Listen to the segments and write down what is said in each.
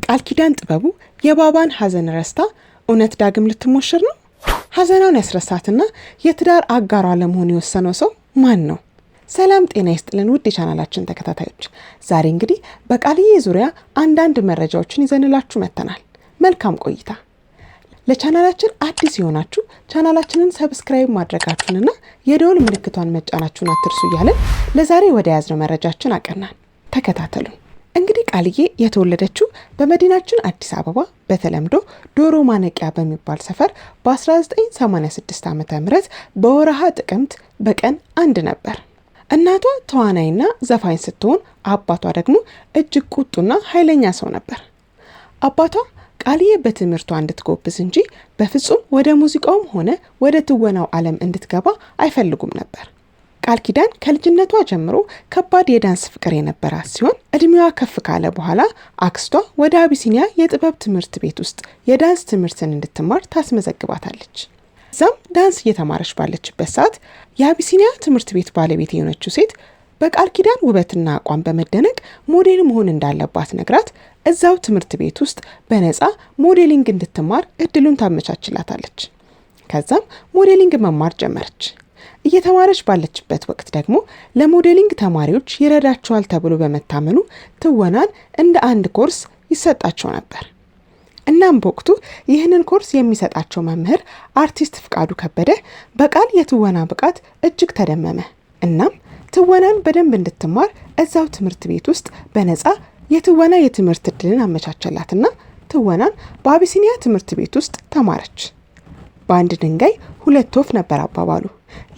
ቃል ኪዳን ጥበቡ የባባን ሐዘን ረስታ እውነት ዳግም ልትሞሽር ነው? ሐዘናውን ያስረሳትና የትዳር አጋሯ ለመሆን የወሰነው ሰው ማን ነው? ሰላም ጤና ይስጥልን ውድ የቻናላችን ተከታታዮች፣ ዛሬ እንግዲህ በቃልዬ ዙሪያ አንዳንድ መረጃዎችን ይዘንላችሁ መጥተናል። መልካም ቆይታ። ለቻናላችን አዲስ የሆናችሁ ቻናላችንን ሰብስክራይብ ማድረጋችሁንና የደወል ምልክቷን መጫናችሁን አትርሱ እያለን ለዛሬ ወደ ያዝነው መረጃችን አቀናን። ተከታተሉን። እንግዲህ ቃልዬ የተወለደችው በመዲናችን አዲስ አበባ በተለምዶ ዶሮ ማነቂያ በሚባል ሰፈር በ1986 ዓ.ም በወርሃ ጥቅምት በቀን 1 ነበር። እናቷ ተዋናይና ዘፋኝ ስትሆን አባቷ ደግሞ እጅግ ቁጡና ኃይለኛ ሰው ነበር። አባቷ ቃልዬ በትምህርቷ እንድትጎብዝ እንጂ በፍጹም ወደ ሙዚቃውም ሆነ ወደ ትወናው ዓለም እንድትገባ አይፈልጉም ነበር። ቃል ኪዳን ከልጅነቷ ጀምሮ ከባድ የዳንስ ፍቅር የነበራት ሲሆን እድሜዋ ከፍ ካለ በኋላ አክስቷ ወደ አቢሲኒያ የጥበብ ትምህርት ቤት ውስጥ የዳንስ ትምህርትን እንድትማር ታስመዘግባታለች። እዛም ዳንስ እየተማረች ባለችበት ሰዓት የአቢሲኒያ ትምህርት ቤት ባለቤት የሆነችው ሴት በቃል ኪዳን ውበትና አቋም በመደነቅ ሞዴል መሆን እንዳለባት ነግራት እዛው ትምህርት ቤት ውስጥ በነፃ ሞዴሊንግ እንድትማር እድሉን ታመቻችላታለች። ከዛም ሞዴሊንግ መማር ጀመረች። እየተማረች ባለችበት ወቅት ደግሞ ለሞዴሊንግ ተማሪዎች ይረዳቸዋል ተብሎ በመታመኑ ትወናን እንደ አንድ ኮርስ ይሰጣቸው ነበር። እናም በወቅቱ ይህንን ኮርስ የሚሰጣቸው መምህር አርቲስት ፍቃዱ ከበደ በቃል የትወና ብቃት እጅግ ተደመመ። እናም ትወናን በደንብ እንድትማር እዛው ትምህርት ቤት ውስጥ በነፃ የትወና የትምህርት እድልን አመቻቸላትና ትወናን በአቢሲኒያ ትምህርት ቤት ውስጥ ተማረች። በአንድ ድንጋይ ሁለት ወፍ ነበር አባባሉ።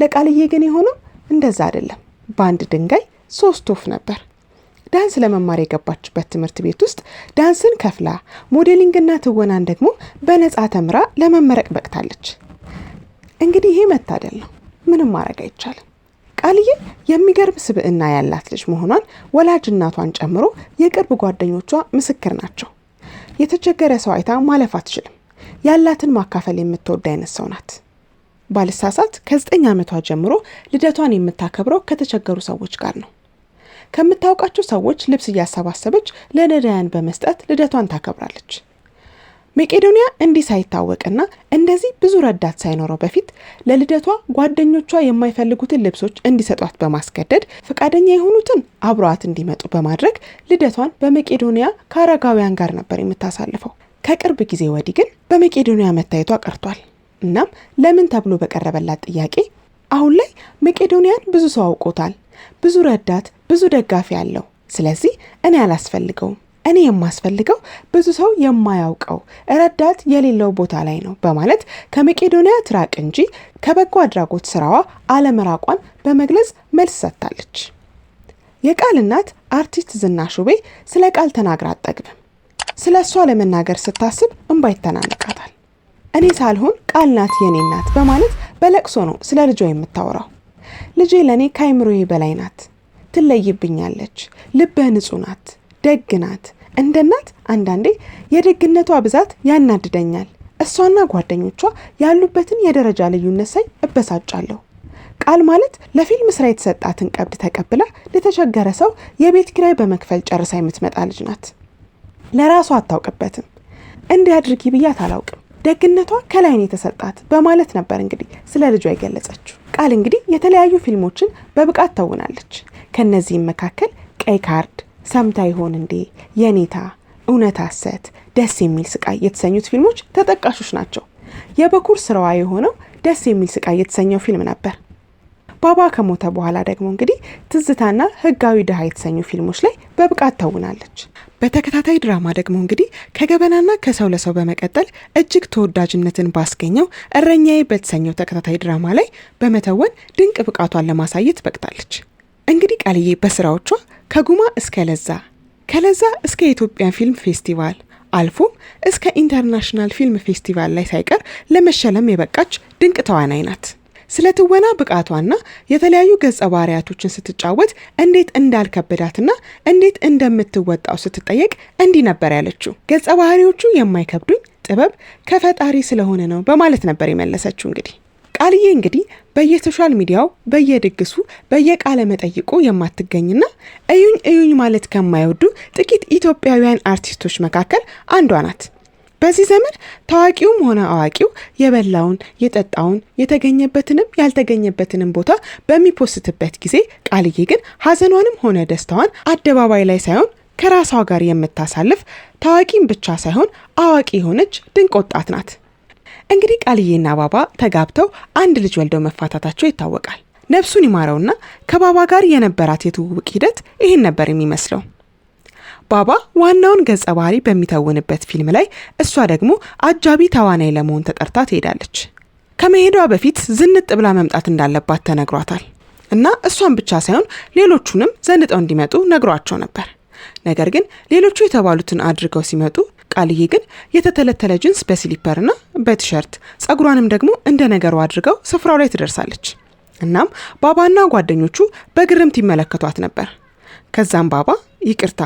ለቃልዬ ግን የሆነው እንደዛ አይደለም። በአንድ ድንጋይ 3 ወፍ ነበር። ዳንስ ለመማር የገባችበት ትምህርት ቤት ውስጥ ዳንስን ከፍላ ሞዴሊንግና ትወናን ደግሞ በነፃ ተምራ ለመመረቅ በቅታለች። እንግዲህ ይሄ መታደል ነው፣ ምንም ማድረግ አይቻልም። ቃልዬ የሚገርም ስብዕና ያላት ልጅ መሆኗን ወላጅ እናቷን ጨምሮ የቅርብ ጓደኞቿ ምስክር ናቸው። የተቸገረ ሰው አይታ ማለፍ አትችልም። ያላትን ማካፈል የምትወድ አይነት ሰው ናት። ባልሳሳት ከ9 ዓመቷ ጀምሮ ልደቷን የምታከብረው ከተቸገሩ ሰዎች ጋር ነው። ከምታውቃቸው ሰዎች ልብስ እያሰባሰበች ለነዳያን በመስጠት ልደቷን ታከብራለች። መቄዶንያ እንዲህ ሳይታወቅና እንደዚህ ብዙ ረዳት ሳይኖረው በፊት ለልደቷ ጓደኞቿ የማይፈልጉትን ልብሶች እንዲሰጧት በማስገደድ ፈቃደኛ የሆኑትን አብረዋት እንዲመጡ በማድረግ ልደቷን በመቄዶንያ ከአረጋውያን ጋር ነበር የምታሳልፈው። ከቅርብ ጊዜ ወዲህ ግን በመቄዶንያ መታየቷ ቀርቷል። እናም ለምን ተብሎ በቀረበላት ጥያቄ አሁን ላይ መቄዶንያን ብዙ ሰው አውቆታል፣ ብዙ ረዳት፣ ብዙ ደጋፊ አለው። ስለዚህ እኔ አላስፈልገውም። እኔ የማስፈልገው ብዙ ሰው የማያውቀው ረዳት የሌለው ቦታ ላይ ነው በማለት ከመቄዶንያ ትራቅ እንጂ ከበጎ አድራጎት ስራዋ አለመራቋን በመግለጽ መልስ ሰጥታለች። የቃል እናት አርቲስት ዝናሽ ውቤ ስለ ቃል ተናግራ አትጠግብም። ስለ እሷ ለመናገር ስታስብ እንባ ይተናነቃታል። እኔ ሳልሆን ቃል ናት የኔ ናት በማለት በለቅሶ ነው ስለ ልጇ የምታወራው። ልጄ ለኔ ከአይምሮዬ በላይ ናት፣ ትለይብኛለች፣ ልበ ንጹህ ናት፣ ደግ ናት። እንደ እናት አንዳንዴ የደግነቷ ብዛት ያናድደኛል። እሷና ጓደኞቿ ያሉበትን የደረጃ ልዩነት ሳይ እበሳጫለሁ። ቃል ማለት ለፊልም ስራ የተሰጣትን ቀብድ ተቀብላ ለተቸገረ ሰው የቤት ኪራይ በመክፈል ጨርሳ የምትመጣ ልጅ ናት። ለራሷ አታውቅበትም። እንዲህ አድርጊ ብያት አላውቅም። ደግነቷ ከላይ ነው የተሰጣት በማለት ነበር እንግዲህ ስለ ልጇ የገለጸችው። ቃል እንግዲህ የተለያዩ ፊልሞችን በብቃት ተውናለች። ከነዚህም መካከል ቀይ ካርድ፣ ሰምታ ይሆን እንዴ፣ የኔታ፣ እውነት ሐሰት፣ ደስ የሚል ስቃይ የተሰኙት ፊልሞች ተጠቃሾች ናቸው። የበኩር ስራዋ የሆነው ደስ የሚል ስቃይ የተሰኘው ፊልም ነበር። ባባ ከሞተ በኋላ ደግሞ እንግዲህ ትዝታና ህጋዊ ድሃ የተሰኙ ፊልሞች ላይ በብቃት ተውናለች። በተከታታይ ድራማ ደግሞ እንግዲህ ከገበናና ከሰው ለሰው በመቀጠል እጅግ ተወዳጅነትን ባስገኘው እረኛዬ በተሰኘው ተከታታይ ድራማ ላይ በመተወን ድንቅ ብቃቷን ለማሳየት በቅታለች። እንግዲህ ቃልዬ በስራዎቿ ከጉማ እስከ ለዛ፣ ከለዛ እስከ የኢትዮጵያ ፊልም ፌስቲቫል አልፎም እስከ ኢንተርናሽናል ፊልም ፌስቲቫል ላይ ሳይቀር ለመሸለም የበቃች ድንቅ ተዋናይ ናት። ስለ ትወና ብቃቷና የተለያዩ ገጸ ባህሪያቶችን ስትጫወት እንዴት እንዳልከበዳትና እንዴት እንደምትወጣው ስትጠየቅ እንዲህ ነበር ያለችው። ገጸ ባህሪዎቹ የማይከብዱኝ ጥበብ ከፈጣሪ ስለሆነ ነው በማለት ነበር የመለሰችው። እንግዲህ ቃልዬ እንግዲህ በየሶሻል ሚዲያው በየድግሱ በየቃለ መጠይቁ የማትገኝና እዩኝ እዩኝ ማለት ከማይወዱ ጥቂት ኢትዮጵያውያን አርቲስቶች መካከል አንዷ ናት። በዚህ ዘመን ታዋቂውም ሆነ አዋቂው የበላውን የጠጣውን የተገኘበትንም ያልተገኘበትንም ቦታ በሚፖስትበት ጊዜ ቃልዬ ግን ሀዘኗንም ሆነ ደስታዋን አደባባይ ላይ ሳይሆን ከራሷ ጋር የምታሳልፍ ታዋቂም ብቻ ሳይሆን አዋቂ የሆነች ድንቅ ወጣት ናት። እንግዲህ ቃልዬና ባባ ተጋብተው አንድ ልጅ ወልደው መፋታታቸው ይታወቃል። ነፍሱን ይማረውና ከባባ ጋር የነበራት የትውውቅ ሂደት ይህን ነበር የሚመስለው። ባባ ዋናውን ገጸ ባህሪ በሚተውንበት ፊልም ላይ እሷ ደግሞ አጃቢ ተዋናይ ለመሆን ተጠርታ ትሄዳለች። ከመሄዷ በፊት ዝንጥ ብላ መምጣት እንዳለባት ተነግሯታል እና እሷን ብቻ ሳይሆን ሌሎቹንም ዘንጠው እንዲመጡ ነግሯቸው ነበር። ነገር ግን ሌሎቹ የተባሉትን አድርገው ሲመጡ ቃልዬ ግን የተተለተለ ጅንስ በስሊፐርና በቲሸርት ጸጉሯንም ደግሞ እንደ ነገሩ አድርገው ስፍራው ላይ ትደርሳለች። እናም ባባና ጓደኞቹ በግርምት ይመለከቷት ነበር። ከዛም ባባ ይቅርታ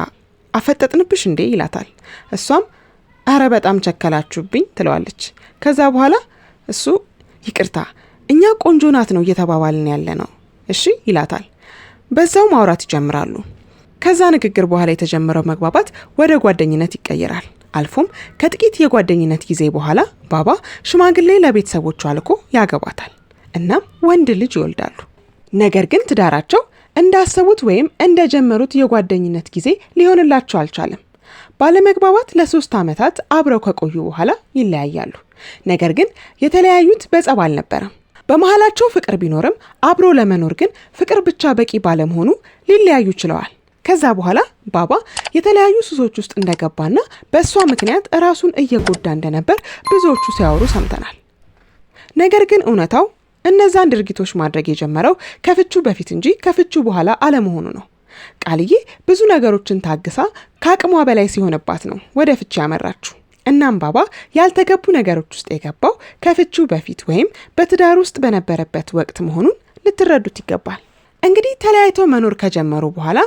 አፈጠጥንብሽ እንዴ ይላታል። እሷም አረ በጣም ቸከላችሁብኝ ትለዋለች። ከዛ በኋላ እሱ ይቅርታ እኛ ቆንጆ ናት ነው እየተባባልን ያለ ነው እሺ ይላታል። በዛው ማውራት ይጀምራሉ። ከዛ ንግግር በኋላ የተጀመረው መግባባት ወደ ጓደኝነት ይቀየራል። አልፎም ከጥቂት የጓደኝነት ጊዜ በኋላ ባባ ሽማግሌ ለቤተሰቦቿ ልኮ ያገባታል። እናም ወንድ ልጅ ይወልዳሉ። ነገር ግን ትዳራቸው እንዳሰቡት ወይም እንደጀመሩት የጓደኝነት ጊዜ ሊሆንላቸው አልቻለም። ባለመግባባት ለ3 ዓመታት አብረው ከቆዩ በኋላ ይለያያሉ። ነገር ግን የተለያዩት በጸብ አልነበረም። በመሃላቸው ፍቅር ቢኖርም አብሮ ለመኖር ግን ፍቅር ብቻ በቂ ባለመሆኑ ሊለያዩ ችለዋል። ከዛ በኋላ ባባ የተለያዩ ሱሶች ውስጥ እንደገባና በእሷ ምክንያት ራሱን እየጎዳ እንደነበር ብዙዎቹ ሲያወሩ ሰምተናል። ነገር ግን እውነታው እነዛን ድርጊቶች ማድረግ የጀመረው ከፍቹ በፊት እንጂ ከፍቹ በኋላ አለመሆኑ ነው። ቃልዬ ብዙ ነገሮችን ታግሳ ከአቅሟ በላይ ሲሆንባት ነው ወደ ፍቹ ያመራችው። እናም ባባ ያልተገቡ ነገሮች ውስጥ የገባው ከፍቹ በፊት ወይም በትዳር ውስጥ በነበረበት ወቅት መሆኑን ልትረዱት ይገባል። እንግዲህ ተለያይተው መኖር ከጀመሩ በኋላ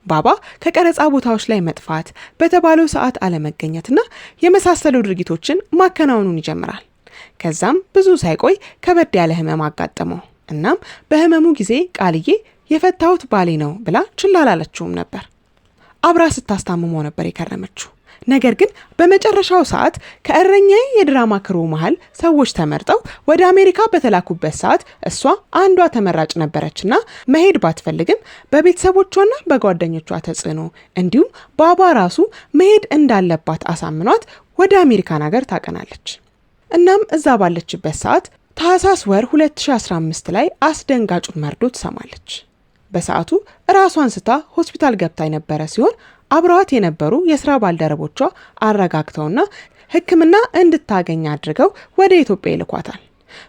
ባባ ከቀረጻ ቦታዎች ላይ መጥፋት፣ በተባለው ሰዓት አለመገኘትና የመሳሰሉ ድርጊቶችን ማከናወኑን ይጀምራል። ከዛም ብዙ ሳይቆይ ከበድ ያለ ህመም አጋጠመው። እናም በህመሙ ጊዜ ቃልዬ የፈታሁት ባሌ ነው ብላ ችላ አላለችውም ነበር። አብራ ስታስታምመው ነበር የከረመችው። ነገር ግን በመጨረሻው ሰዓት ከእረኛዬ የድራማ ክሩ መሃል ሰዎች ተመርጠው ወደ አሜሪካ በተላኩበት ሰዓት እሷ አንዷ ተመራጭ ነበረችና መሄድ ባትፈልግም በቤተሰቦቿና በጓደኞቿ ተጽዕኖ እንዲሁም ባባ ራሱ መሄድ እንዳለባት አሳምኗት ወደ አሜሪካን ሀገር ታቀናለች። እናም እዛ ባለችበት ሰዓት ታህሳስ ወር 2015 ላይ አስደንጋጩን መርዶ ትሰማለች። በሰዓቱ ራሷን ስታ ሆስፒታል ገብታ የነበረ ሲሆን አብረዋት የነበሩ የስራ ባልደረቦቿ አረጋግተውና ሕክምና እንድታገኝ አድርገው ወደ ኢትዮጵያ ይልኳታል።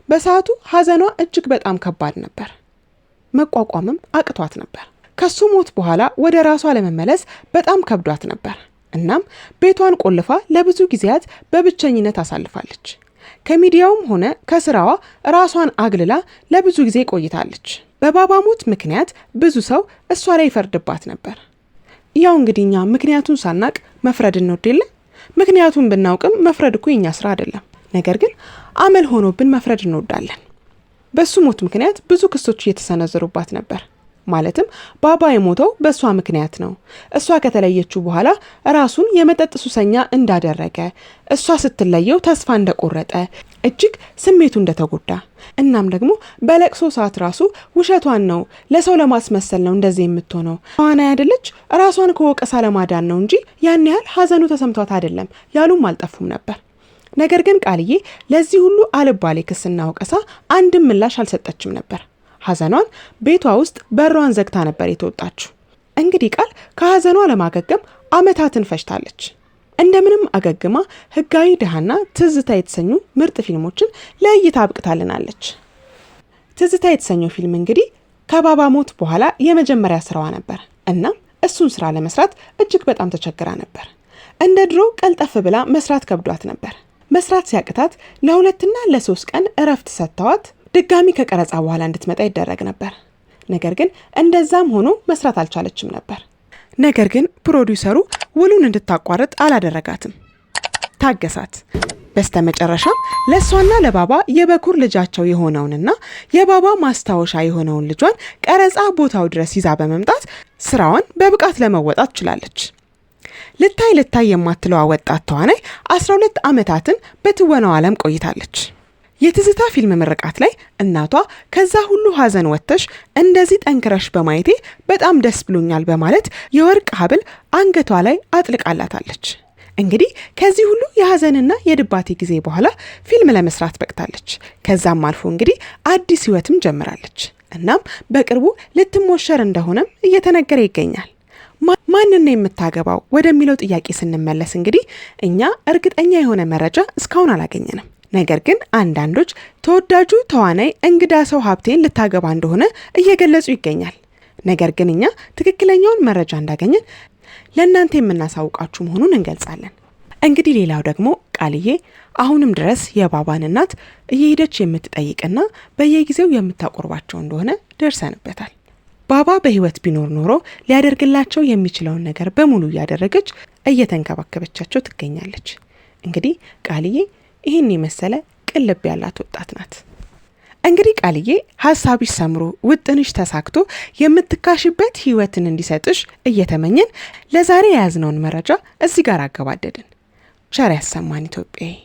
በሰዓቱ ሀዘኗ እጅግ በጣም ከባድ ነበር። መቋቋምም አቅቷት ነበር። ከሱ ሞት በኋላ ወደ ራሷ ለመመለስ በጣም ከብዷት ነበር። እናም ቤቷን ቆልፋ ለብዙ ጊዜያት በብቸኝነት አሳልፋለች። ከሚዲያውም ሆነ ከስራዋ ራሷን አግልላ ለብዙ ጊዜ ቆይታለች። በባባ ሞት ምክንያት ብዙ ሰው እሷ ላይ ይፈርድባት ነበር። ያው እንግዲህ እኛ ምክንያቱን ሳናቅ መፍረድ እንወድ የለ። ምክንያቱን ብናውቅም መፍረድ እኮ የኛ ስራ አይደለም። ነገር ግን አመል ሆኖብን መፍረድ እንወዳለን። በሱ ሞት ምክንያት ብዙ ክሶች እየተሰነዘሩባት ነበር። ማለትም ባባ የሞተው በእሷ ምክንያት ነው፣ እሷ ከተለየችው በኋላ ራሱን የመጠጥ ሱሰኛ እንዳደረገ፣ እሷ ስትለየው ተስፋ እንደቆረጠ፣ እጅግ ስሜቱ እንደተጎዳ፣ እናም ደግሞ በለቅሶ ሰዓት ራሱ ውሸቷን ነው፣ ለሰው ለማስመሰል ነው እንደዚህ የምትሆነው፣ ተዋናይ አይደለች፣ ራሷን ከወቀሳ ለማዳን ነው እንጂ ያን ያህል ሀዘኑ ተሰምቷት አይደለም ያሉም አልጠፉም ነበር። ነገር ግን ቃልዬ ለዚህ ሁሉ አልባሌ ክስና ወቀሳ አንድም ምላሽ አልሰጠችም ነበር። ሀዘኗን ቤቷ ውስጥ በሯን ዘግታ ነበር የተወጣችው። እንግዲህ ቃል ከሀዘኗ ለማገገም አመታትን ፈጅታለች። እንደምንም አገግማ ህጋዊ ድሃና ትዝታ የተሰኙ ምርጥ ፊልሞችን ለእይታ አብቅታልናለች። ትዝታ የተሰኘው ፊልም እንግዲህ ከባባ ሞት በኋላ የመጀመሪያ ስራዋ ነበር። እናም እሱን ስራ ለመስራት እጅግ በጣም ተቸግራ ነበር። እንደ ድሮ ቀልጠፍ ብላ መስራት ከብዷት ነበር። መስራት ሲያቅታት ለ2 እና ለ3 ቀን እረፍት ሰጥተዋት ድጋሚ ከቀረጻ በኋላ እንድትመጣ ይደረግ ነበር። ነገር ግን እንደዛም ሆኖ መስራት አልቻለችም ነበር። ነገር ግን ፕሮዲውሰሩ ውሉን እንድታቋርጥ አላደረጋትም። ታገሳት። በስተመጨረሻም ለሷና ለባባ የበኩር ልጃቸው የሆነውንና የባባ ማስታወሻ የሆነውን ልጇን ቀረጻ ቦታው ድረስ ይዛ በመምጣት ስራዋን በብቃት ለመወጣት ችላለች። ልታይ የማትለዋ ወጣት ተዋናይ 12 ዓመታትን በትወናው ዓለም ቆይታለች። የትዝታ ፊልም ምርቃት ላይ እናቷ ከዛ ሁሉ ሀዘን ወጥተሽ እንደዚህ ጠንክረሽ በማየቴ በጣም ደስ ብሎኛል በማለት የወርቅ ሐብል አንገቷ ላይ አጥልቃላታለች። እንግዲህ ከዚህ ሁሉ የሀዘንና የድባቴ ጊዜ በኋላ ፊልም ለመስራት በቅታለች። ከዛም አልፎ እንግዲህ አዲስ ህይወትም ጀምራለች። እናም በቅርቡ ልትሞሸር እንደሆነም እየተነገረ ይገኛል። ማንን ነው የምታገባው ወደሚለው ጥያቄ ስንመለስ እንግዲህ እኛ እርግጠኛ የሆነ መረጃ እስካሁን አላገኘንም። ነገር ግን አንዳንዶች ተወዳጁ ተዋናይ እንግዳ ሰው ሀብቴን ልታገባ እንደሆነ እየገለጹ ይገኛል። ነገር ግን እኛ ትክክለኛውን መረጃ እንዳገኘን ለእናንተ የምናሳውቃችሁ መሆኑን እንገልጻለን። እንግዲህ ሌላው ደግሞ ቃልዬ አሁንም ድረስ የባባን እናት እየሄደች የምትጠይቅና በየጊዜው የምታቆርባቸው እንደሆነ ደርሰንበታል። ባባ በህይወት ቢኖር ኖሮ ሊያደርግላቸው የሚችለውን ነገር በሙሉ እያደረገች እየተንከባከበቻቸው ትገኛለች። እንግዲህ ቃልዬ ይህን የመሰለ ቅልብ ያላት ወጣት ናት። እንግዲህ ቃልዬ ሀሳብሽ ሰምሮ ውጥንሽ ተሳክቶ የምትካሽበት ህይወትን እንዲሰጥሽ እየተመኘን ለዛሬ የያዝነውን መረጃ እዚህ ጋር አገባደድን። ቸር ያሰማን ኢትዮጵያዊ።